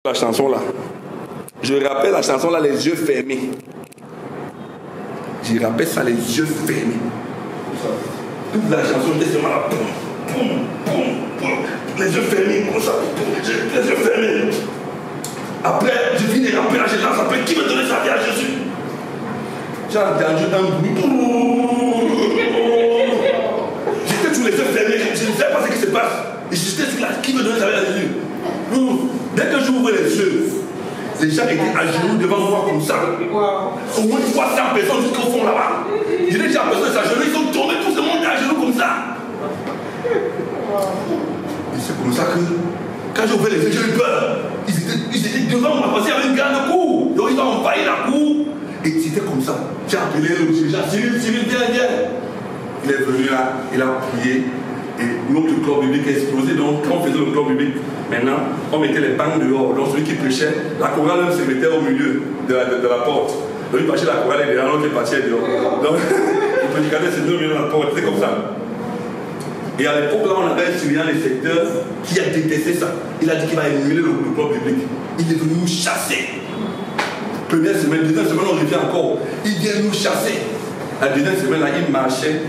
La chanson là. Je rappelle la chanson là, les yeux fermés. Je rappelle ça, les yeux fermés. Toute la chanson était seulement là. Les yeux fermés, comme ça. Les yeux fermés. Après, je finis de rappeler la chanson. Après, qui me donnait sa vie à Jésus? J'ai entendu un bruit. J'étais tous les yeux fermés. Je ne savais pas ce qui se passe. Et j'étais sur là. Qui me donnait sa vie à Jésus? Dès que j'ouvre les yeux, les gens étaient à genoux devant moi comme ça. Au moins 300 personnes jusqu'au fond là-bas. Je dis à personne à genoux, ils sont tombés, tout le monde à genoux comme ça. Et c'est comme ça que, quand j'ai ouvert les yeux, j'ai eu peur. Ils étaient devant moi parce qu'il y avait une grande cour. Donc ils ont envahi la cour. Et c'était comme ça. J'ai appelé le dirigeant, Cyril, viens. Il est venu là, il a prié. Et notre club biblique a explosé. Donc, quand on faisait le club biblique, maintenant, on mettait les bancs dehors. Donc, celui qui prêchait, la chorale même se mettait au milieu de la porte. Donc, il passait la chorale et l'autre partait dehors. Donc, le prédicateur s'est mis au milieu de la porte. C'était comme ça. Et à l'époque, là, on avait un surveillant des secteurs qui a détesté ça. Il a dit qu'il va émuler le club biblique. Il est venu nous chasser. Première semaine, deuxième semaine, on revient encore. Il vient nous chasser. La deuxième semaine, là, il marchait.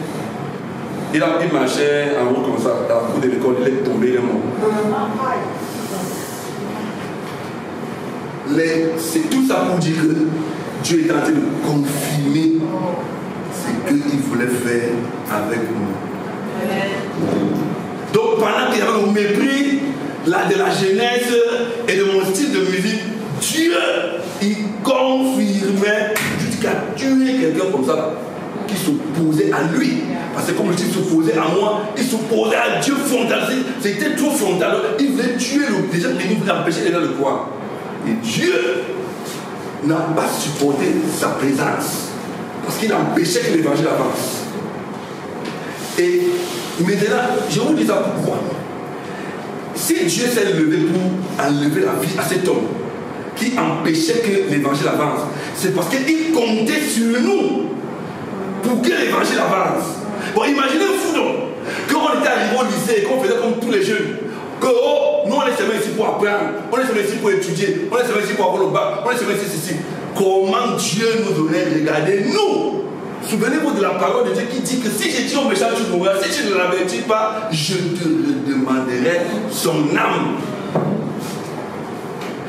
Il marchait en haut comme ça, à la cour de l'école, il est tombé, il est mort. C'est tout ça pour dire que Dieu est en train de confirmer ce qu'il voulait faire avec nous. Donc pendant qu'il y avait le mépris de la jeunesse et de mon style de musique, Dieu, il confirmait jusqu'à tuer quelqu'un comme ça, qui s'opposait à lui. Parce que comme le type s'opposait à moi, il s'opposait à Dieu frontal. C'était trop frontal. Il voulait tuer déjà, il voulait empêcher les gens de croire. Et Dieu n'a pas supporté sa présence. Parce qu'il empêchait que l'évangile avance. Et maintenant, je vous dis ça pourquoi. Si Dieu s'est levé pour enlever la vie à cet homme qui empêchait que l'évangile avance, c'est parce qu'il comptait sur nous pour que l'évangile avance. Bon, imaginez un fou donc, quand on était arrivé au lycée et qu'on faisait comme tous les jeunes, que nous on est seulement ici pour apprendre, on est seulement ici pour étudier, on est seulement ici pour avoir le bac, on est seulement ici. Comment Dieu nous aurait regardé, nous? Souvenez-vous de la parole de Dieu qui dit que si j'ai dit au méchant tu mourras, si tu ne l'avertis pas, je te demanderai son âme.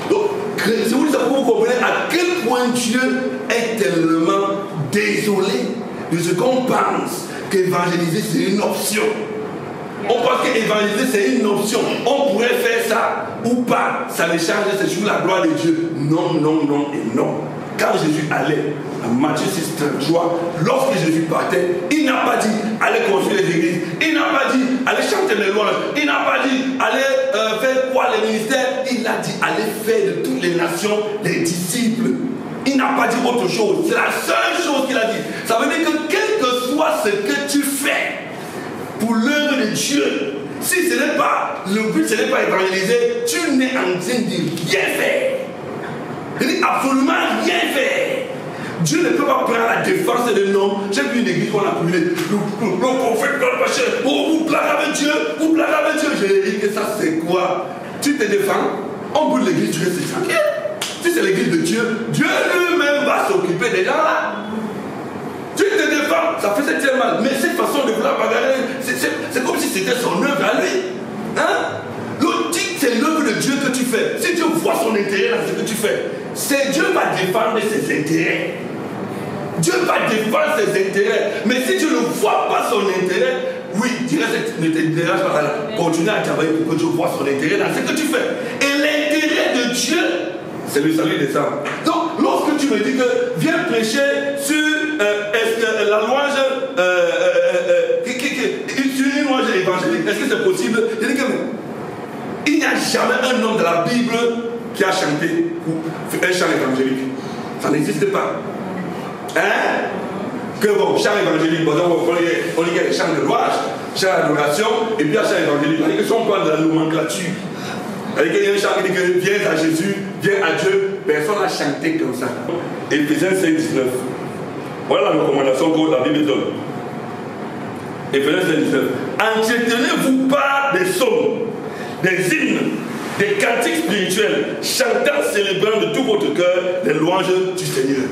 Donc, je vous dis ça pour vous comprendre à quel point Dieu est tellement désolé de ce qu'on pense qu'évangéliser c'est une option. On pense qu'évangéliser c'est une option. On pourrait faire ça ou pas. Ça ne change, c'est sur la gloire de Dieu. Non, non, non et non. Quand Jésus allait à Matthieu 6:33, lorsque Jésus partait, il n'a pas dit allez construire les églises. Il n'a pas dit allez chanter les louanges. Il n'a pas dit allez faire quoi les ministères. Il a dit allez faire de toutes les nations les disciples. Il n'a pas dit autre chose. C'est la seule chose qu'il a dit. Ça veut dire que quel que soit ce que tu fais pour l'œuvre de Dieu, si ce n'est pas, le but ce n'est pas évangéliser, tu n'es en train de rien faire. Il dit absolument rien faire. Dieu ne peut pas prendre la défense de l'homme. J'ai vu une église qu'on a brûlée. Le prophète, le pasteur, vous blaguez avec Dieu, vous blaguez avec Dieu. J'ai dit que ça c'est quoi? Tu te défends, on brûle l'église, tu restes tranquille. Si c'est l'église de Dieu, Dieu lui-même va s'occuper des gens là. Tu te défends, ça faisait tellement mal. Mais cette façon de vouloir bagarrer, c'est comme si c'était son œuvre à lui. Hein? L'autre dit que c'est l'œuvre de Dieu que tu fais. Si Dieu voit son intérêt dans ce que tu fais, c'est Dieu va défendre ses intérêts. Dieu va défendre ses intérêts. Mais si tu ne vois pas son intérêt, oui, Dieu ne te dérange pas. Continue à travailler pour que Dieu voit son intérêt dans ce que tu fais. Et l'intérêt de Dieu, c'est le salut des âmes. Donc, lorsque tu me dis que viens prêcher sur est-ce que la louange, sur une louange évangélique, est-ce que c'est possible? Je dis que il n'y a jamais un homme de la Bible qui a chanté un chant évangélique. Ça n'existe pas. Hein? Que bon, chant évangélique, bon, on dit qu'il y a des chants de louange, chant d'adoration, et puis il y a chant évangélique. C'est-à-dire que si on parle de la nomenclature, c'est-à-dire qu'il y a un chant qui dit que viens à Jésus, viens à Dieu, personne n'a chanté comme ça. Éphésiens 5:19. Voilà la recommandation que la Bible donne. Éphésiens 5:19. Entretenez-vous pas des psaumes, des hymnes des cantiques spirituels, chantant, célébrant de tout votre cœur les louanges du Seigneur.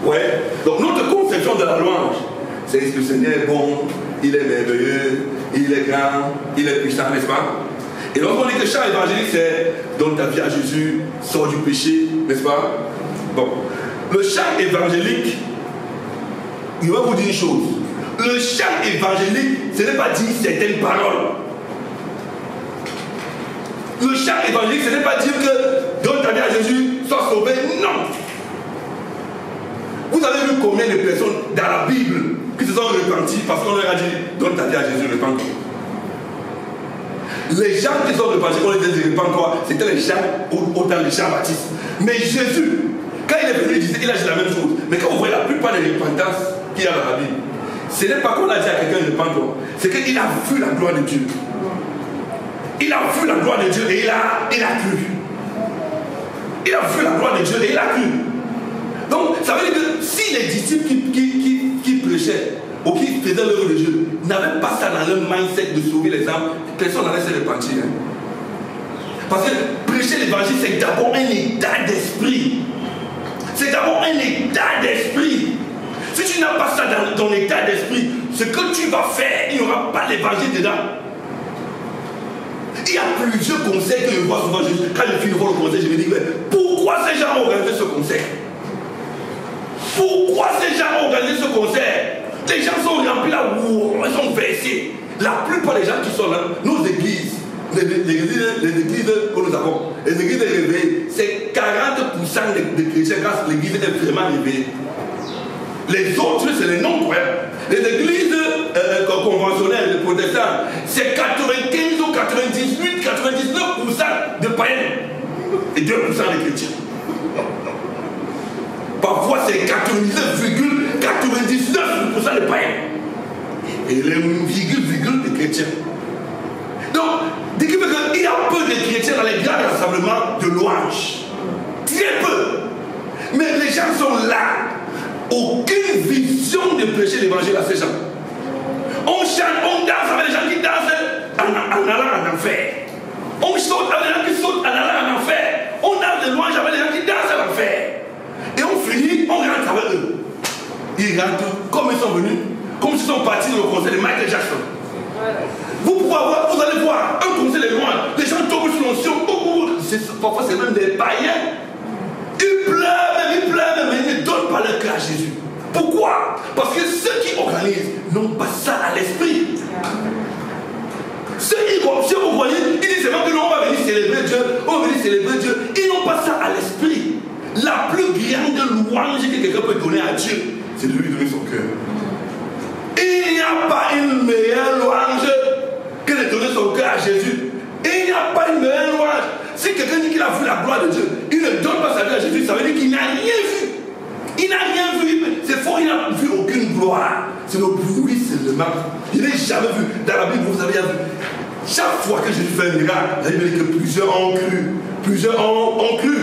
Ouais. Donc notre conception de la louange, c'est que le Seigneur est bon, il est merveilleux, il est grand, il est puissant, n'est-ce pas? Et lorsqu'on dit que le chant évangélique, c'est donne ta vie à Jésus, sors du péché, n'est-ce pas? Bon. Le chant évangélique, il va vous dire une chose. Le chant évangélique, ce n'est pas dire certaines paroles. Le chant évangélique, ce n'est pas dire que donne ta vie à Jésus, sois sauvé. Non. Vous avez vu combien de personnes dans la Bible qui se sont repenties parce qu'on leur a dit donne ta vie à Jésus, repends-toi. Les gens qui sont repentis, on les a dit repends-toi, c'était les gens autant les Jean-Baptiste. Mais Jésus, quand il est venu, il a dit la même chose. Mais quand vous voyez la plupart des repentances qu'il y a dans la Bible, ce n'est pas qu'on a dit à quelqu'un repends-toi, c'est qu'il a vu la gloire de Dieu. Il a vu la gloire de Dieu et il a cru. Il a vu la gloire de Dieu et il a cru. Donc, ça veut dire que si les disciples qui prêchaient ou qui faisaient l'œuvre de Dieu n'avaient pas ça dans leur mindset de sauver les âmes, personne n'allait se repentir. Hein. Parce que prêcher l'évangile, c'est d'abord un état d'esprit. C'est d'abord un état d'esprit. Si tu n'as pas ça dans ton état d'esprit, ce que tu vas faire, il n'y aura pas l'évangile dedans. Il y a plusieurs conseils que je vois souvent. Quand je finis de voir le conseil, je me dis, mais pourquoi ces gens ont organisé ce conseil? Pourquoi ces gens ont organisé ce concert? Les gens sont remplis là, ils sont versés. La plupart des gens qui sont là, nos églises, les églises que nous avons, les églises réveillées, c'est 40% des chrétiens quand l'église est vraiment réveillée. Les autres, c'est les non-croyants. Les églises conventionnelles, les protestants, c'est 95 ou 98, 99% de païens et 2% de chrétiens. Parfois, c'est 99,99% de païens. Et les virgules de chrétiens. Donc, il y a peu de chrétiens dans les grands rassemblements de louanges. Très peu. Mais les gens sont là. Aucune vision de prêcher l'évangile à ces gens. On chante, on danse avec les gens qui dansent en allant en enfer. On saute avec les gens qui sautent en allant en enfer. On danse des louanges avec les gens qui dansent en enfer. Et on finit, on rentre avec eux. Ils rentrent comme ils sont venus, comme s'ils sont partis dans le concert de Michael Jackson. Vous allez voir un concert de louanges, les gens tombent sur l'onction, parfois c'est même des païens. Ils pleurent, mais ils ne donnent pas leur cœur à Jésus. Pourquoi? Parce que ceux qui organisent n'ont pas ça à l'esprit. Ceux qui vous voyez, ils disent seulement que nous on va venir célébrer Dieu, ils n'ont pas ça à l'esprit. La plus grande louange que quelqu'un peut donner à Dieu, c'est de lui donner son cœur. Il n'y a pas une meilleure louange que de donner son cœur à Jésus. Il n'y a pas une meilleure louange. Si quelqu'un dit qu'il a vu la gloire de Dieu, il ne donne pas sa vie à Jésus, ça veut dire qu'il n'a rien vu. Il n'a rien vu. C'est faux, il n'a vu aucune gloire. C'est le bruit seulement. Il n'est jamais vu. Dans la Bible, vous avez vu. Chaque fois que Jésus fait un miracle, la Bible dit que plusieurs ont cru. Plusieurs ont cru.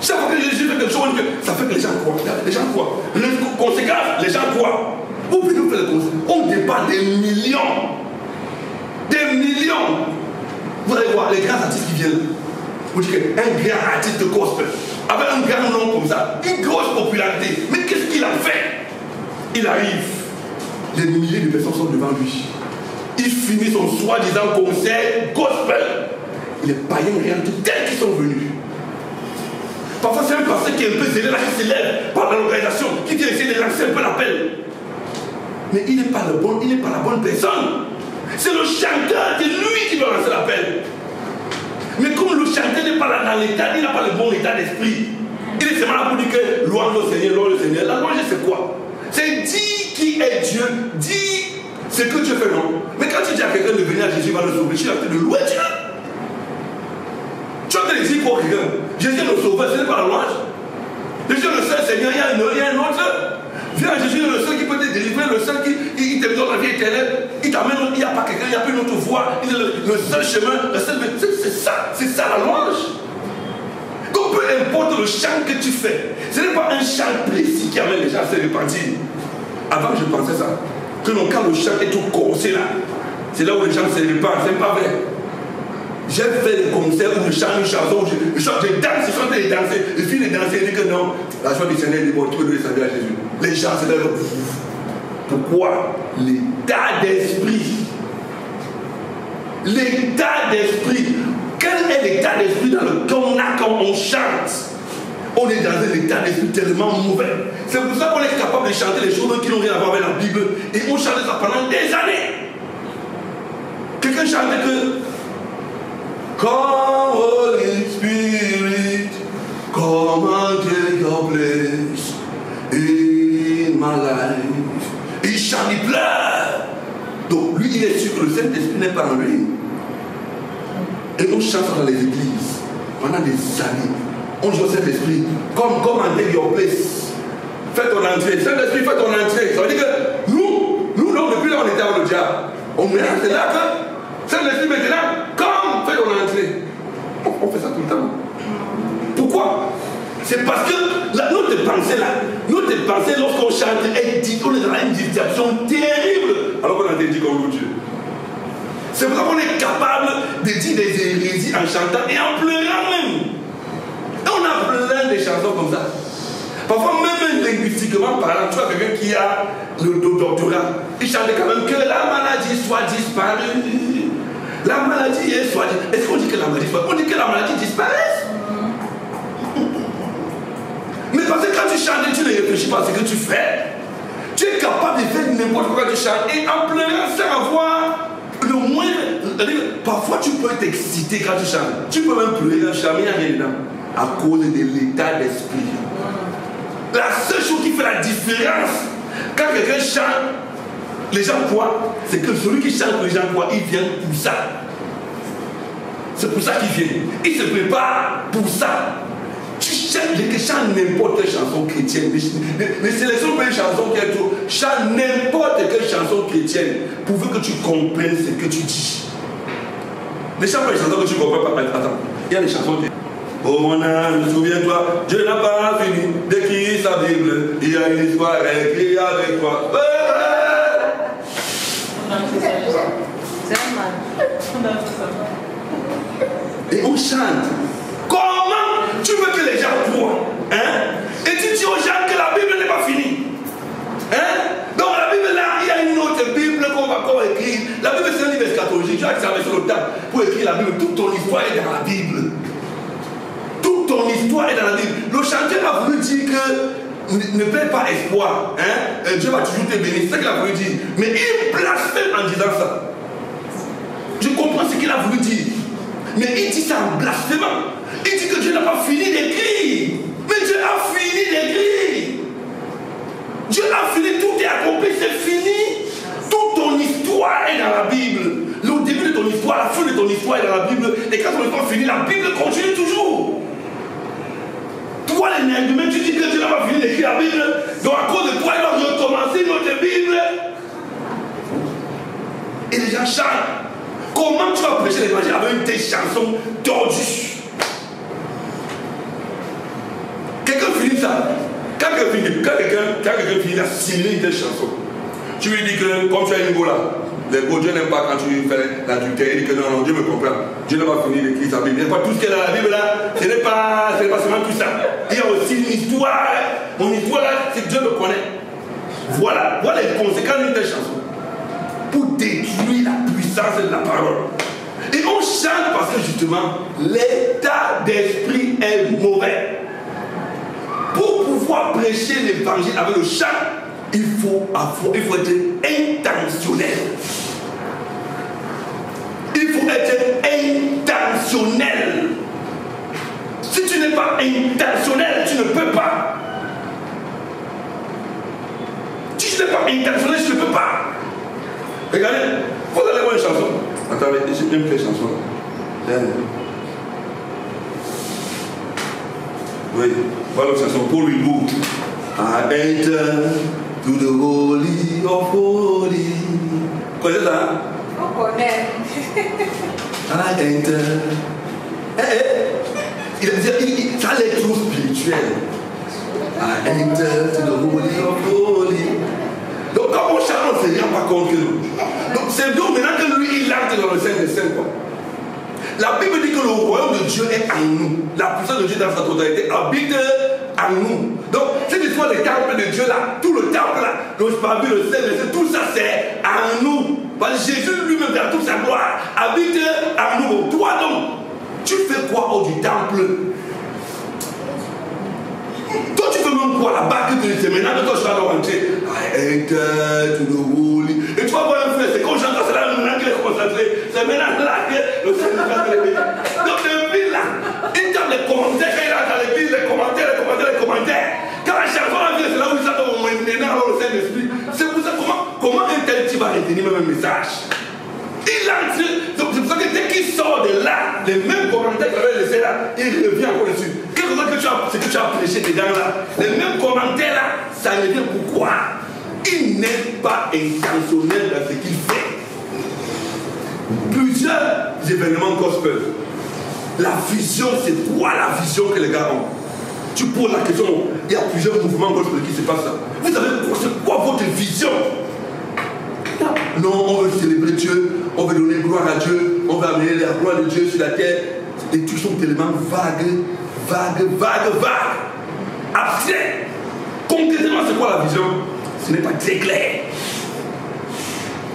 Chaque fois que Jésus fait quelque chose, ça fait que les gens croient. Les gens croient. Les conséquences, les gens croient. Vous pouvez nous faire le conseil. On dépasse des millions. Des millions. Vous allez voir les grands artistes qui viennent. Vous dites qu'un grand artiste de gospel, avec un grand nom comme ça, une grosse popularité. Mais qu'est-ce qu'il a fait? Il arrive. Les milliers de personnes sont devant lui. Il finit son soi-disant concert gospel. Et les païens regardent tels qu'ils sont venus. Parfois c'est un pasteur qui est un peu zélé là, qui s'élève par l'organisation, qui vient essayer de lancer un peu l'appel. Mais il n'est pas la bonne personne. C'est le chanteur, c'est lui qui doit lancer l'appel. Mais comme le chanteur n'est pas là dans l'état, il n'a pas le bon état d'esprit. Il est seulement là pour dire que louange le Seigneur, louange le Seigneur. La louange c'est quoi? C'est dire qui est Dieu, dire ce que Dieu fait, non? Mais quand tu dis à quelqu'un de venir à Jésus, il va le sauver, tu as fait de louer Dieu. Tu as fait de dire pour quelqu'un, Jésus est le sauveur, ce n'est pas la louange. Jésus est le seul Seigneur, il y a un autre. Viens à Jésus, le seul qui peut te délivrer, le seul qui te donne la vie éternelle. Il t'amène, il n'y a pas quelqu'un, il n'y a pas une autre voie. Il est le seul chemin, le seul. C'est ça la louange. Donc peu importe le chant que tu fais, ce n'est pas un chant précis qui amène les gens à se repentir. Avant je pensais ça. Que non, quand le chant est tout corsé là, c'est là où les gens se repentent, c'est pas vrai. j'ai fait des concerts où je chante une chanson, je danse, je suis en train de danser, je finis de danser, je dis que non, la joie du Seigneur est bon, tu peux donner sa vie à Jésus. Les gens se lèvent. Pourquoi? L'état d'esprit. L'état d'esprit. Quel est l'état d'esprit dans lequel on a quand on chante? On est dans un état d'esprit tellement mauvais. C'est pour ça qu'on est capable de chanter les choses qui n'ont rien à voir avec la Bible. Et on chante ça pendant des années. Quelqu'un chantait que Come Holy Spirit, come and take your place in my life. Et il chante, il pleure. Donc lui, il est sûr que le Saint-Esprit n'est pas en lui. Et on chante dans les églises pendant des années. On dit au Saint-Esprit, come and take your place. Fais ton entrée. Saint-Esprit, fais ton entrée. Ça veut dire que nous, depuis là, on était avec le diable. On est là que Saint-Esprit maintenant, comme fais ton entrée. On fait ça tout le temps. Pourquoi? C'est parce que notre pensée lorsqu'on chante, on est dans une distraction terrible, alors qu'on a été dit comme l'autre Dieu. C'est pour ça qu'on est capable de dire des hérésies en chantant et en pleurant même. Et on a plein de chansons comme ça. Parfois, même linguistiquement parlant, tu vois quelqu'un qui a le doctorat, il chante quand même que la maladie soit disparue. La maladie est soit disparue. Est-ce qu'on dit que la maladie soit? On dit que la maladie disparaisse. Mais parce que quand tu chantes, tu ne réfléchis pas à ce que tu fais. Tu es capable de faire n'importe quoi quand tu chantes et en pleurant sans avoir le moindre. Parfois, tu peux t'exciter quand tu chantes. Tu peux même pleurer en chantant, il n'y a rien dedans. À cause de l'état d'esprit. La seule chose qui fait la différence quand quelqu'un chante, les gens croient, c'est que celui qui chante, les gens croient, il vient pour ça. C'est pour ça qu'il vient. Il se prépare pour ça. Tu chantes n'importe quelle chanson chrétienne. Ne sélectionne pas une chanson qui est trop. Chante n'importe quelle chanson chrétienne pourvu que tu comprennes ce que tu dis. Ne chante pas les chansons que tu ne comprends pas. Attends, il y a des chansons qui... Oh mon âme, souviens-toi, Dieu n'a pas fini d'écrire sa Bible. Il y a une histoire écrite avec toi. Et on chante. Comment tu veux que les gens croient, hein? Et tu dis aux gens que la Bible n'est pas finie, hein? Donc la Bible là, il y a une autre Bible qu'on va écrire. La Bible c'est un livre eschatologique. Tu as que ça met sur le table pour écrire la Bible. Toute ton histoire est dans la Bible. Toute ton histoire est dans la Bible. Le chanteur a voulu dire que ne perds pas espoir, hein? Dieu va toujours te bénir. C'est ce qu'il a voulu dire. Mais il blasphème en disant ça. Je comprends ce qu'il a voulu dire. Mais il dit ça en blasphémant. Il dit que Dieu n'a pas fini d'écrire. Mais Dieu a fini d'écrire. Dieu a fini, tout est accompli, c'est fini. Toute ton histoire est dans la Bible. Le début de ton histoire, la fin de ton histoire est dans la Bible. Et quand ton histoire finit, la Bible continue toujours. Toi, l'énergumène, tu dis que Dieu n'a pas fini d'écrire la Bible. Donc à cause de toi, il va recommencer notre Bible. Et les gens chantent. Comment tu vas prêcher l'évangile avec tes chansons tordues? Quelqu'un finit ça. Quand quelqu'un finit d'assimiler tes chansons, tu lui dis que comme tu as une go là, les go, Dieu n'aime pas quand tu fais l'adultère. Il dit que non, Dieu me comprend. Dieu n'a pas fini d'écrire sa Bible. Il n'y a pas tout ce qu'il y a dans la Bible là. Ce n'est pas seulement tout ça. Il y a aussi une histoire. Mon histoire là, c'est que Dieu me connaît. Voilà les conséquences de tes chansons. Pour détruire la puissance de la parole. Et on chante parce que justement, l'état d'esprit est mauvais. Pour pouvoir prêcher l'évangile avec le chant, il faut être intentionnel. Il faut être intentionnel. Si tu n'es pas intentionnel, tu ne peux pas. Si tu n'es pas intentionnel, tu ne peux pas. Regardez, vous allez voir une chanson. Attendez, j'aime quelle chanson là. Oui, voilà une chanson pour lui beau. I enter to the holy of holy. Vous connaissez ça? On connaît. I enter. Ça l'est trop spirituel. I enter to the holy of holy. Donc quand on chante, on ne se rend pas compte que. Donc c'est donc maintenant que lui, il entre dans le sein des saints. La Bible dit que le royaume de Dieu est en nous. La puissance de Dieu dans sa totalité habite en nous. Donc, cette histoire des temples de Dieu là, tout le temple là, le parvis, le sel, tout ça c'est en nous. Parce que Jésus lui-même dans toute sa gloire habite en nous. Toi donc, tu fais quoi hors du temple? Toi tu fais même quoi là-bas que c'est maintenant que toi tu vas rentrer. I enter to the holy. Et tu vas voir un frère, c'est quand j'entends cela, maintenant qu'il est concentré. C'est maintenant là que le Seigneur va te lever. Donc depuis là, il tape les commentaires, quand il entre dans l'église, les commentaires. Quand la chanson vient, c'est là où il s'attend au maintenant, alors le Saint-Esprit. C'est pour ça comment un tel type va retenir même un message. Il entre, donc c'est pour ça que dès qu'il sort de là, les mêmes commentaires qu'il avait laissés là, il revient encore dessus. Quelque chose que tu as prêché dedans là, les mêmes commentaires là, ça revient pourquoi? Il n'est pas intentionnel dans ce qu'il fait. Plusieurs événements gospel. La vision, c'est quoi la vision que les gars ont? Tu poses la question, il y a plusieurs mouvements gospel qui se passent là. Vous savez c'est quoi votre vision? Non, on veut célébrer Dieu, on veut donner gloire à Dieu, on veut amener la gloire de Dieu sur la terre. Et tout sont tellement vagues, abstrait. Concrètement, c'est quoi la vision? Ce n'est pas très clair.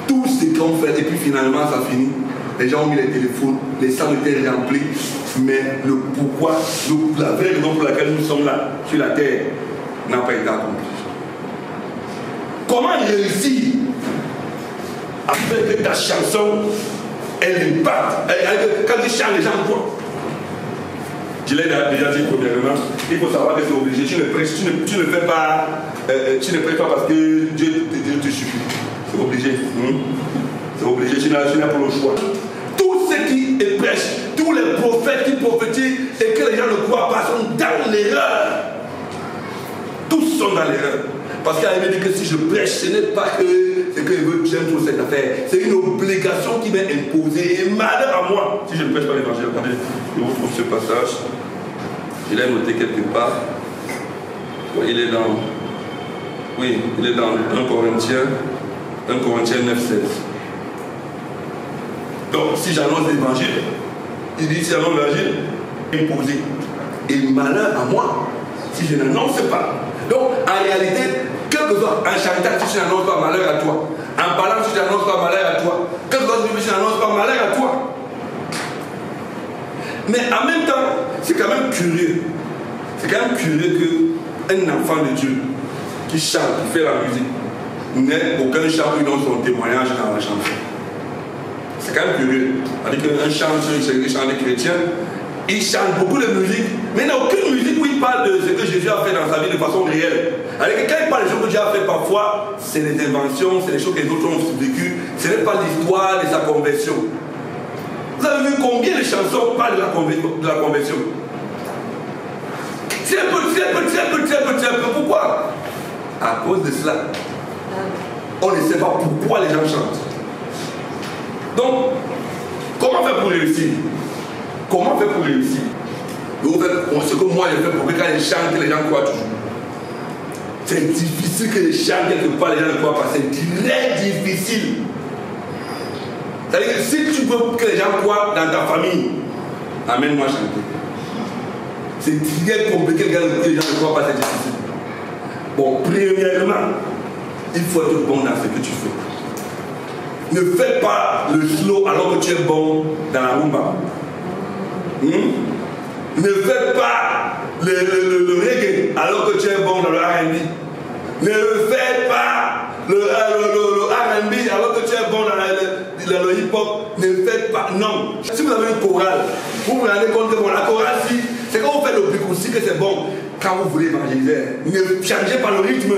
Tout ce qu'on fait, et puis finalement, ça finit. Les gens ont mis les téléphones, les salles étaient remplies, mais le pourquoi, la vraie raison pour laquelle nous sommes là, sur la terre, n'a pas été accompli. Comment réussir à faire que ta chanson, elle impacte? Quand tu chantes, les gens quoi? Je l'ai déjà dit premièrement, il faut savoir que c'est obligé. Tu ne fais pas, parce que Dieu te supplie. C'est obligé. C'est obligé, tu n'as pas le choix. Tous ceux qui prêchent, tous les prophètes qui prophétisent et que les gens ne croient pas sont dans l'erreur. Tous sont dans l'erreur. Parce qu'elle me dit que si je prêche, ce n'est pas que c'est que j'aime trop cette affaire. C'est une obligation qui m'est imposée. Et malheur à moi, si je ne prêche pas l'évangile. Regardez, je retrouve ce passage. Je l'ai noté quelque part. Il est dans 1 Corinthiens 9, 16. Donc, si j'annonce l'évangile, il dit si j'annonce l'évangile, imposé. Et malheur à moi, si je n'annonce pas. Donc, en réalité, quel que soit un charitaire, si tu n'annonces pas, malheur à toi. En parlant, si tu n'annonces pas, malheur à toi. Quel que soit si tu n'annonces pas, malheur à toi. Mais en même temps, c'est quand même curieux. C'est quand même curieux qu'un enfant de Dieu qui chante, qui fait la musique, n'ait aucun chant qui donne son témoignage dans la chanson. C'est quand même curieux. C'est-à-dire qu'un chanteur, il chante des chrétiens, il chante beaucoup de musique, mais il n'y a aucune musique où il parle de ce que Jésus a fait dans sa vie de façon réelle. Alors que quand il parle des choses que Dieu a fait parfois, c'est des inventions, c'est des choses que les autres ont vécues, ce n'est pas l'histoire de sa conversion. Vous avez vu combien de chansons parlent de la conversion? Très peu. Pourquoi? À cause de cela. On ne sait pas pourquoi les gens chantent. Donc, comment faire pour réussir? Ce que moi je fais pour que quand ils chantent, les gens croient toujours. C'est difficile que les chantent quelque part, les gens ne croient pas. C'est très difficile. C'est-à-dire que si tu veux que les gens croient dans ta famille, amène-moi chanter. C'est très compliqué que les gens ne croient pas, c'est difficile. Bon, premièrement, il faut être bon dans ce que tu fais. Ne fais pas le slow alors que tu es bon dans la rumba. Ne fais pas le reggae alors que tu es bon dans le R&B. Ne fais pas le R&B alors que tu es bon dans le hip-hop. Ne faites pas. Non. Si vous avez une chorale, vous vous rendez compte que la chorale, c'est quand vous faites le aussi que c'est bon. Quand vous voulez évangéliser, ne changez pas le rythme.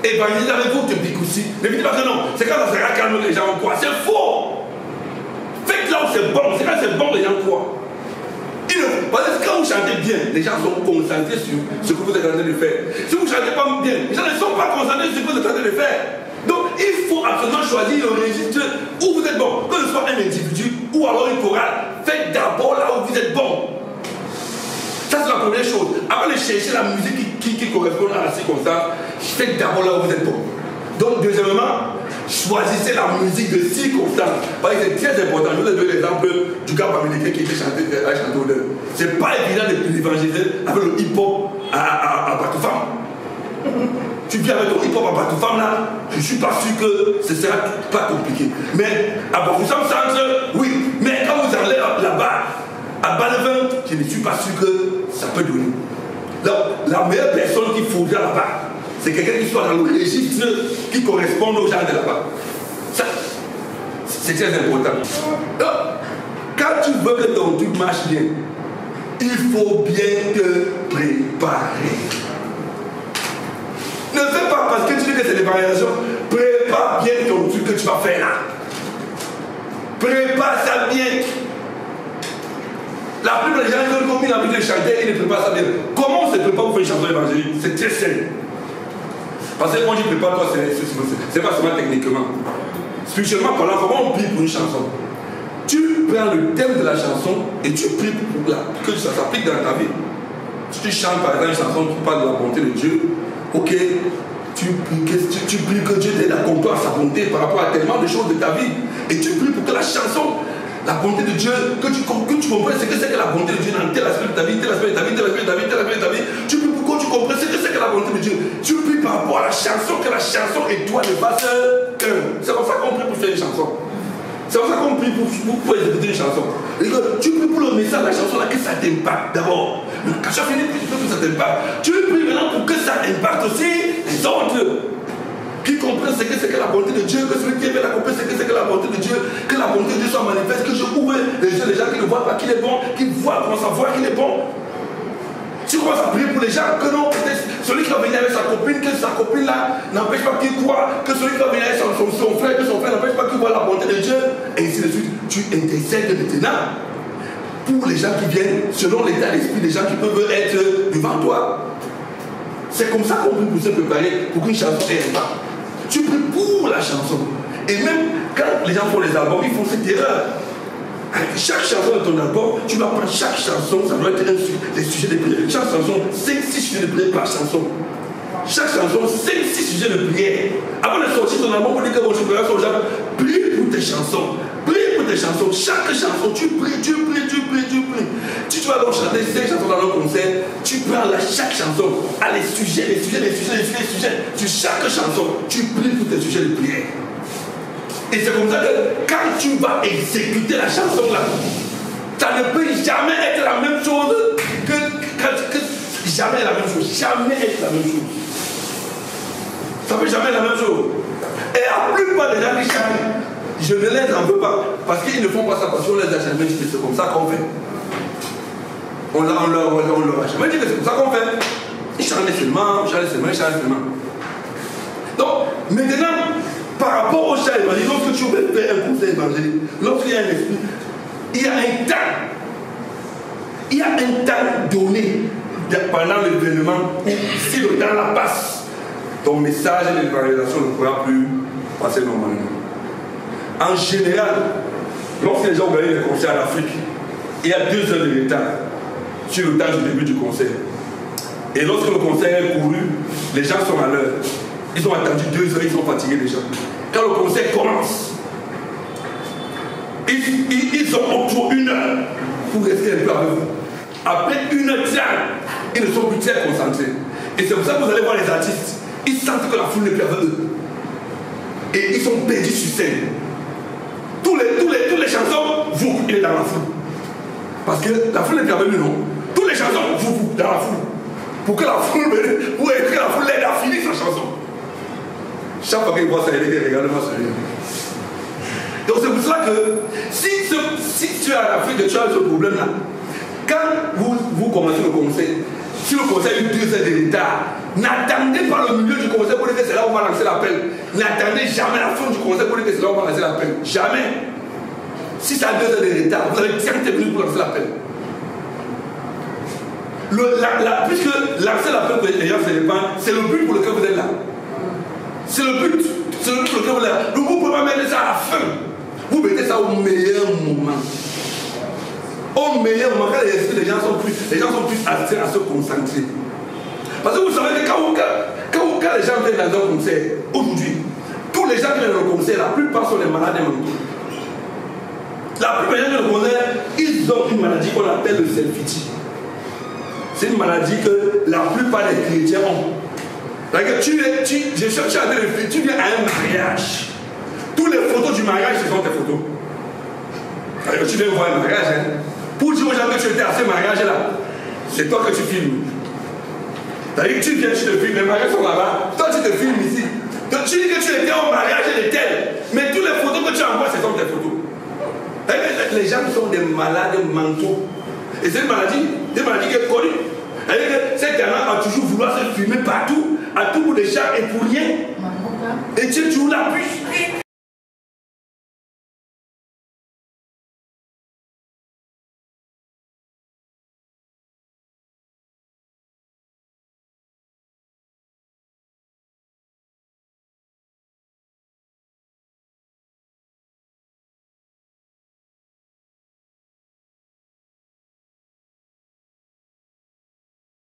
Évangéliser avec vous, aussi. Ne dites pas que non. C'est quand ça sera calme que les gens croient. C'est faux. Faites là où c'est bon. C'est quand c'est bon, les gens croient. Parce que quand vous chantez bien, les gens sont concentrés sur ce que vous êtes en train de faire. Si vous ne chantez pas bien, les gens ne sont pas concentrés sur ce que vous êtes en train de faire. Donc il faut absolument choisir le registre où vous êtes bon. Que ce soit un individu ou alors une chorale, faites d'abord là où vous êtes bon. Ça c'est la première chose. Avant de chercher la musique qui correspond à la circonstance, faites d'abord là où vous êtes bon. Donc deuxièmement, Choisissez la musique de circonstance. Parce que c'est très important. Je vous ai donné l'exemple du gars américain qui était chanté au dehors. C'est pas évident d'évangéliser avec le hip-hop à Batoufam. Tu viens avec ton hip-hop à Batoufam là, je ne suis pas sûr que ce sera pas compliqué. Mais à Batoufam Centre, oui. Mais quand vous allez là-bas, à Bannevin, je ne suis pas sûr que ça peut donner. Donc, la meilleure personne qu'il faudra là-bas, c'est quelqu'un qui soit dans le registre qui corresponde aux gens de là-bas. Ça, c'est très important. Donc, quand tu veux que ton truc marche bien, il faut bien te préparer. Ne fais pas parce que tu dis que c'est l'évaluation. Prépare bien ton truc que tu vas faire là. Prépare ça bien. La plupart des gens qui ont mis l'habitude de chanter, ils ne préparent ça bien. Comment on se prépare pour faire une chanson évangélique? C'est très simple. Parce que quand je prépare, toi, c'est pas seulement techniquement. Spirituellement parlant, comment on prie pour une chanson? Tu prends le thème de la chanson et tu pries pour que ça s'applique dans ta vie. Si tu chantes par exemple une chanson qui parle de la bonté de Dieu, ok, tu pries que Dieu t'aide à comprendre sa bonté par rapport à tellement de choses de ta vie. Et tu pries pour que la chanson, la bonté de Dieu, que tu comprennes ce que c'est que la bonté de Dieu dans tel aspect de ta vie, tel aspect de ta vie, tel aspect de ta vie, tel aspect de ta vie. Tu pries pour que tu comprennes ce que c'est que la bonté de Dieu. Tu pries par rapport à la chanson, que la chanson et toi ne fassent qu'un. C'est comme ça qu'on prie pour faire une chanson. C'est comme ça qu'on prie pour exécuter une chanson. Et que tu pries pour le message de la chanson là, que ça t'impacte d'abord. Quand tu as fini, tu pries pour que ça t'impacte. Tu pries maintenant pour que ça impacte aussi les autres. Qui comprennent ce que c'est que la bonté de Dieu, que celui qui veut la comprendre ce que c'est que la bonté de Dieu, que la bonté de Dieu soit manifeste, que je ouvre les yeux des gens qui ne voient pas qu'il est bon, qui voient, commencent à voir qu'il est bon. Tu commences à prier pour les gens, que non, celui qui va venir avec sa copine, que sa copine là n'empêche pas qu'il croit, que celui qui va venir avec son frère, que son frère n'empêche pas qu'il voit la bonté de Dieu, et ainsi de suite. Tu intercèdes maintenant pour les gens qui viennent, selon l'état d'esprit des gens qui peuvent être devant toi. C'est comme ça qu'on peut se préparer pour qu'une chanson ait un impact. Tu pries pour la chanson. Et même quand les gens font les albums, ils font cette erreur. Avec chaque chanson de ton album, tu vas prendre chaque chanson, ça doit être des sujets de prière. Chaque chanson, 5-6 sujets de prière par chanson. Chaque chanson, 5-6 sujets de prière. Avant de sortir ton album, pour dire que bon, tu prépares aux gens, prie pour tes chansons. Prie pour tes chansons. Chaque chanson, tu pries. Si tu vas donc chanter 5 chansons dans le concert, tu prends chaque chanson, les sujets. Sur chaque chanson, tu pries pour tes sujets de prière. Et c'est comme ça que quand tu vas exécuter la chanson là, ça ne peut jamais être la même chose que jamais la même chose. Jamais être la même chose. Ça ne peut jamais être la même chose. Et la plupart des gens qui chantent, je ne les en veux pas. Parce qu'ils ne font pas ça parce qu'on les a jamais dit que c'est comme ça qu'on fait. On leur a jamais dit que c'est comme ça qu'on fait. Ils chantent seulement. Donc, maintenant, par rapport au chant évangélique, lorsque tu veux faire un conseil évangélique, lorsqu'il y a un esprit, il y a un temps. Il y a un temps donné pendant l'événement où, si le temps la passe, ton message et l'évangélisation ne pourra plus passer normalement. En général, lorsque les gens organisent les concerts en Afrique, il y a 2 heures de retard sur le temps du début du concert. Et lorsque le concert est couru, les gens sont à l'heure. Ils ont attendu 2 heures, ils sont fatigués déjà. Quand le concert commence, ils ont autour 1 heure pour rester un peu avec vous. Après 1h30, ils ne sont plus très concentrés. Et c'est pour ça que vous allez voir les artistes. Ils sentent que la foule n'est plus avec eux. Et ils sont perdus sur scène. Toutes les chansons, vous, il est dans la foule. Parce que la foule n'est plus avec lui, non. Toutes les chansons, vous, dans la foule. Pour que la foule l'aide à finir sa chanson. Chaque fois qu'il voit ça, il dit, regarde-moi celui-là. Donc c'est pour cela que si tu es en Afrique et tu as ce problème-là, quand vous commencez le concert, si le concert a eu 2 heures de retard, n'attendez pas le milieu du concert pour dire que c'est là où on va lancer l'appel. N'attendez jamais la fin du concert pour dire que c'est là où on va lancer l'appel. Jamais. Si ça a 2 heures de retard, vous avez 30 minutes pour lancer l'appel. Puisque lancer l'appel pour les gens se répandent, c'est le but pour lequel vous êtes là. C'est le but. C'est le but pour lequel vous êtes là. Donc vous ne pouvez pas mettre ça à la fin. Vous mettez ça au meilleur moment. Au meilleur moment, quand les gens sont plus attirés à se concentrer. Parce que vous savez que quand les gens viennent dans un concert, aujourd'hui, tous tous les gens qui viennent au concert, la plupart sont des malades mentaux. La plupart des gens qui viennent au concert, ils ont une maladie qu'on appelle le self-pity. C'est une maladie que la plupart des chrétiens ont. Tu viens à un mariage. Toutes les photos du mariage, ce sont tes photos. Tu viens voir un mariage, hein? Pour dire aux gens que tu étais à ce mariage-là, c'est toi que tu filmes. C'est-à-dire que tu viens, tu te filmes, les mariages sont là-bas, toi tu te filmes ici. Donc tu dis que tu étais au mariage de tel, mais toutes les photos que tu envoies, ce sont tes photos. Les gens sont des malades mentaux. Et c'est une maladie qui est connue. C'est-à-dire que cet gamin a toujours voulu se filmer partout, à tout bout de champ et pour rien. Et tu es toujours la puce.